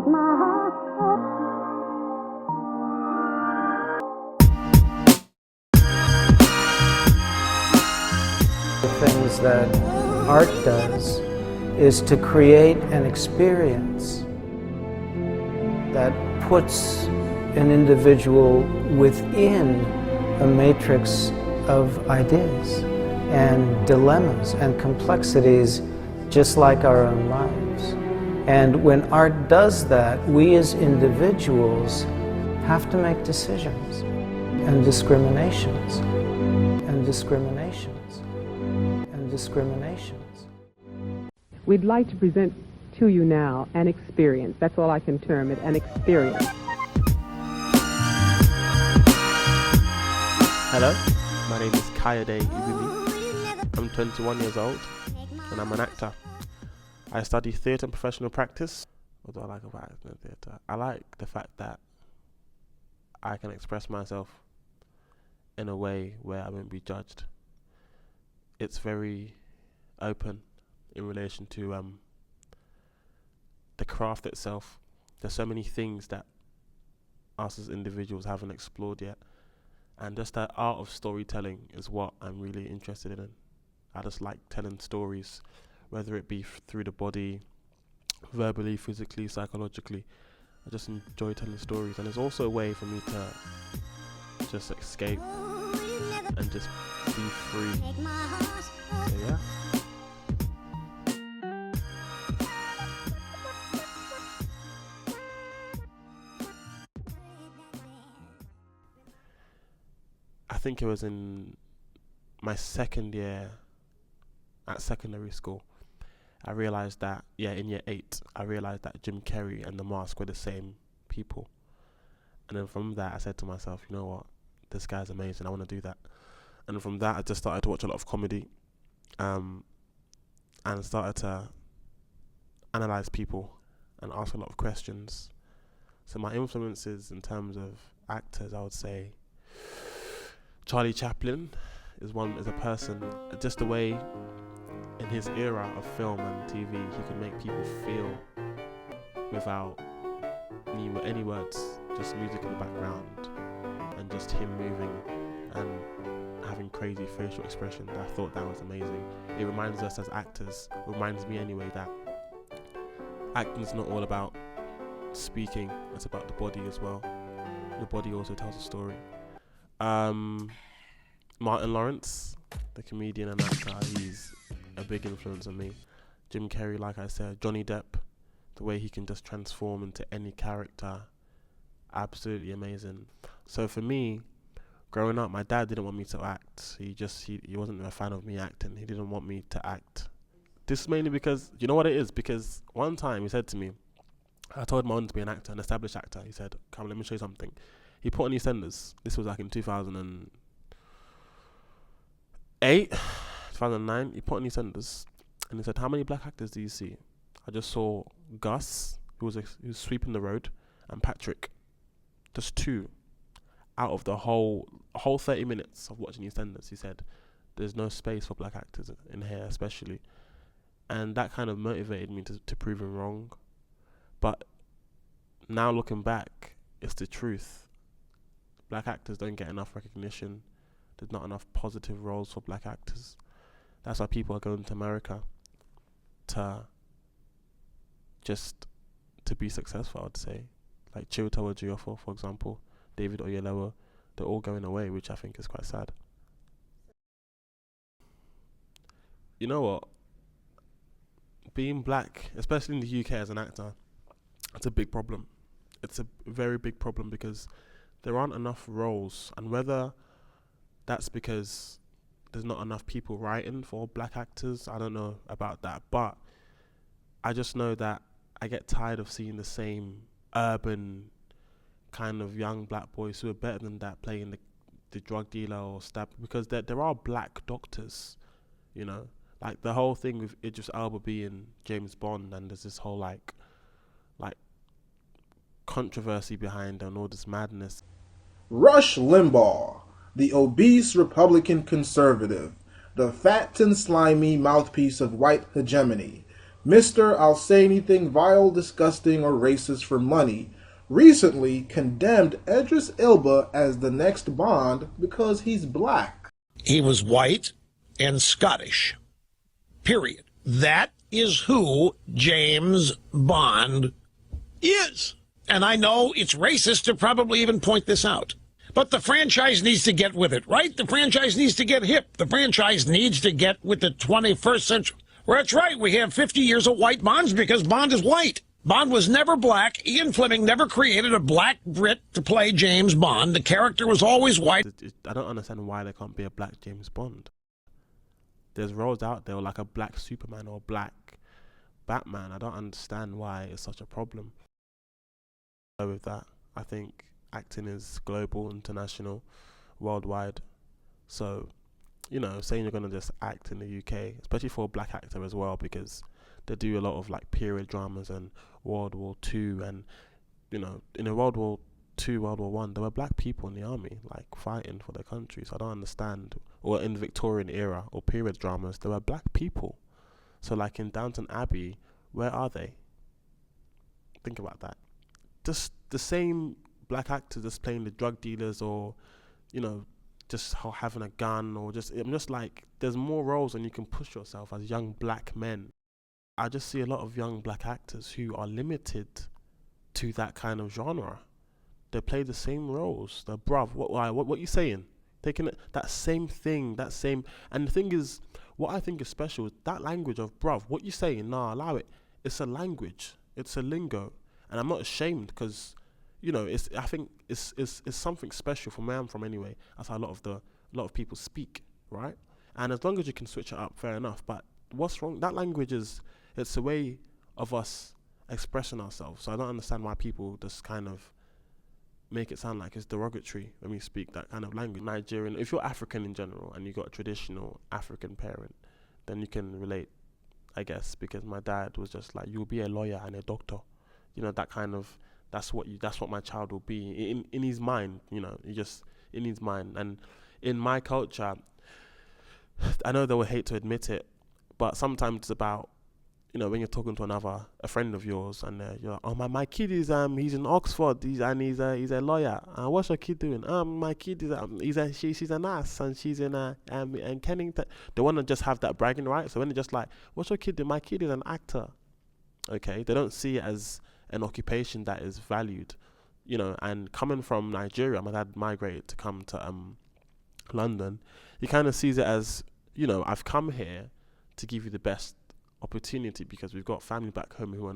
The things that art does is to create an experience that puts an individual within a matrix of ideas and dilemmas and complexities, just like our own lives. And when art does that, we as individuals have to make decisions and discriminations and discriminations and discriminations. We'd like to present to you now an experience. That's all I can term it, an experience. Hello, my name is Kayode EWUMI. I'm 21 years old and I'm an actor. I study theatre and professional practice. What do I like about theatre? I like the fact that I can express myself in a way where I won't be judged. It's very open in relation to the craft itself. There's so many things that us as individuals haven't explored yet, and just that art of storytelling is what I'm really interested in. I just like telling stories, whether it be through the body, verbally, physically, psychologically. I just enjoy telling stories, and it's also a way for me to just escape and just be free. So yeah. I think it was in my second year at secondary school. I realized that, in year 8, I realized that Jim Carrey and The Mask were the same people. And then from that, I said to myself, you know what, this guy's amazing, I want to do that. And from that, I just started to watch a lot of comedy, and started to analyze people and ask a lot of questions. So my influences in terms of actors, I would say Charlie Chaplin is a person, just the way in his era of film and TV, he could make people feel without any words, just music in the background and just him moving and having crazy facial expressions. I thought that was amazing. It reminds us as actors, reminds me anyway, that acting is not all about speaking, it's about the body as well. The body also tells a story. Martin Lawrence, the comedian and actor, he's a big influence on me. Jim Carrey, like I said, Johnny Depp, the way he can just transform into any character, absolutely amazing. So for me, growing up, my dad didn't want me to act. He wasn't a fan of me acting. He didn't want me to act. This is mainly because, you know what it is? Because one time he said to me, I told him I wanted to be an actor, an established actor. He said, come, let me show you something. He put on EastEnders. This was like in 2008, 2009. He put on EastEnders and he said, how many black actors do you see? I just saw Gus, who was sweeping the road, and Patrick. Just 2 out of the whole 30 minutes of watching EastEnders. He said, there's no space for black actors in here, especially. And that kind of motivated me to prove him wrong. But now looking back, it's the truth. Black actors don't get enough recognition. There's not enough positive roles for black actors. That's why people are going to America to be successful, I'd say. Like Chiwetel Ejiofor, for example, David Oyelowo, they're all going away, which I think is quite sad. You know what? Being black, especially in the UK as an actor, it's a big problem. It's a very big problem because there aren't enough roles, and whether that's because there's not enough people writing for black actors, I don't know about that, but I just know that I get tired of seeing the same urban kind of young black boys who are better than that playing the drug dealer or stab, because there are black doctors, you know, like the whole thing with Idris Elba being James Bond, and there's this whole like controversy behind and all this madness. Rush Limbaugh, the obese Republican conservative, the fat and slimy mouthpiece of white hegemony, Mr. I'll say anything vile, disgusting, or racist for money recently condemned Idris Elba as the next Bond because he's black. He was white and Scottish. Period. That is who James Bond is. And I know it's racist to probably even point this out. But the franchise needs to get with it, right? The franchise needs to get hip. The franchise needs to get with the 21st century. Well, that's right. We have 50 years of white Bonds because Bond is white. Bond was never black. Ian Fleming never created a black Brit to play James Bond. The character was always white. I don't understand why there can't be a black James Bond. There's roles out there like a black Superman or black Batman. I don't understand why it's such a problem. So with that, I think acting is global, international, worldwide. So, you know, saying you're going to just act in the UK, especially for a black actor as well, because they do a lot of like period dramas and World War II, and you know, in a World War II, World War One, there were black people in the army like fighting for their country. So I don't understand. Or in the Victorian era or period dramas, there were black people. So like in Downton Abbey, where are they? Think about that. Just the same black actors just playing the drug dealers, or you know, just having a gun, or just, I'm just like, there's more roles and you can push yourself as young black men. I just see a lot of young black actors who are limited to that kind of genre. They play the same roles. They're bruv, what you saying? Taking that same thing, and the thing is, what I think is special is that language of bruv, what you saying? Nah, allow it. It's a language. It's a lingo, and I'm not ashamed because, you know, I think it's something special from where I'm from anyway. That's how a lot of people speak, right? And as long as you can switch it up, fair enough. But what's wrong? That language it's a way of us expressing ourselves. So I don't understand why people just kind of make it sound like it's derogatory when we speak that kind of language. Nigerian, if you're African in general and you got a traditional African parent, then you can relate, I guess, because my dad was just like, you'll be a lawyer and a doctor, you know, that kind of, that's what my child will be in his mind, you know, in his mind. And in my culture, I know they will hate to admit it, but sometimes it's about, you know, when you're talking to a friend of yours, and you're like, oh, my kid is he's in Oxford, he's a lawyer. What's your kid doing? My kid is she's a nurse, and she's in Kennington. They want to just have that bragging right. So when they're just like, what's your kid doing? My kid is an actor. Okay, they don't see it as an occupation that is valued, you know. And coming from Nigeria, my dad migrated to come to London. He kind of sees it as, you know, I've come here to give you the best opportunity because we've got family back home who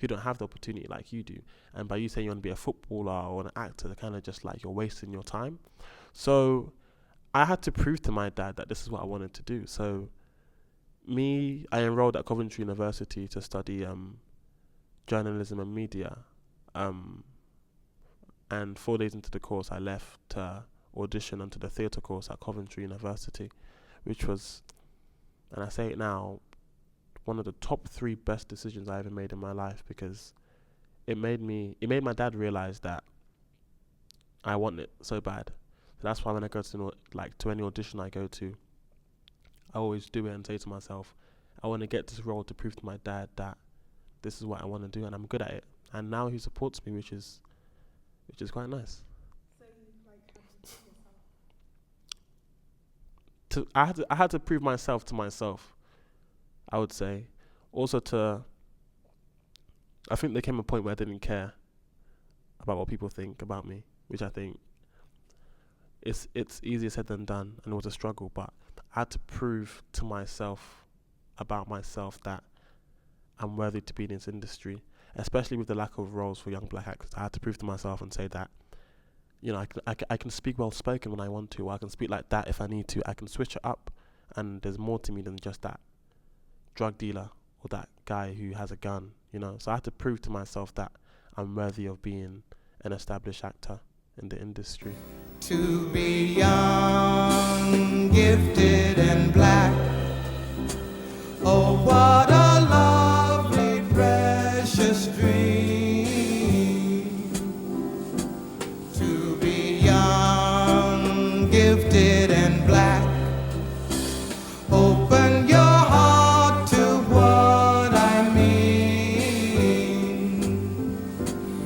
don't have the opportunity like you do. And by you saying you want to be a footballer or an actor, they're kind of just like, you're wasting your time. So I had to prove to my dad that this is what I wanted to do. So I enrolled at Coventry University to study journalism and media. And 4 days into the course, I left to audition onto the theatre course at Coventry University, which was, and I say it now, one of the top 3 best decisions I ever made in my life, because it made my dad realize that I want it so bad. So that's why when I go to any audition I go to, I always do it and say to myself, I want to get this role to prove to my dad that this is what I want to do and I'm good at it. And now he supports me, which is quite nice. So you have to I had to prove myself to myself, I would say. Also I think there came a point where I didn't care about what people think about me, which I think it's easier said than done, and it was a struggle, but I had to prove to myself about myself that I'm worthy to be in this industry, especially with the lack of roles for young black actors. I had to prove to myself and say that, you know, I can speak well spoken when I want to, or I can speak like that if I need to. I can switch it up, and there's more to me than just that drug dealer or that guy who has a gun, you know. So I had to prove to myself that I'm worthy of being an established actor in the industry. To be young, gifted, and black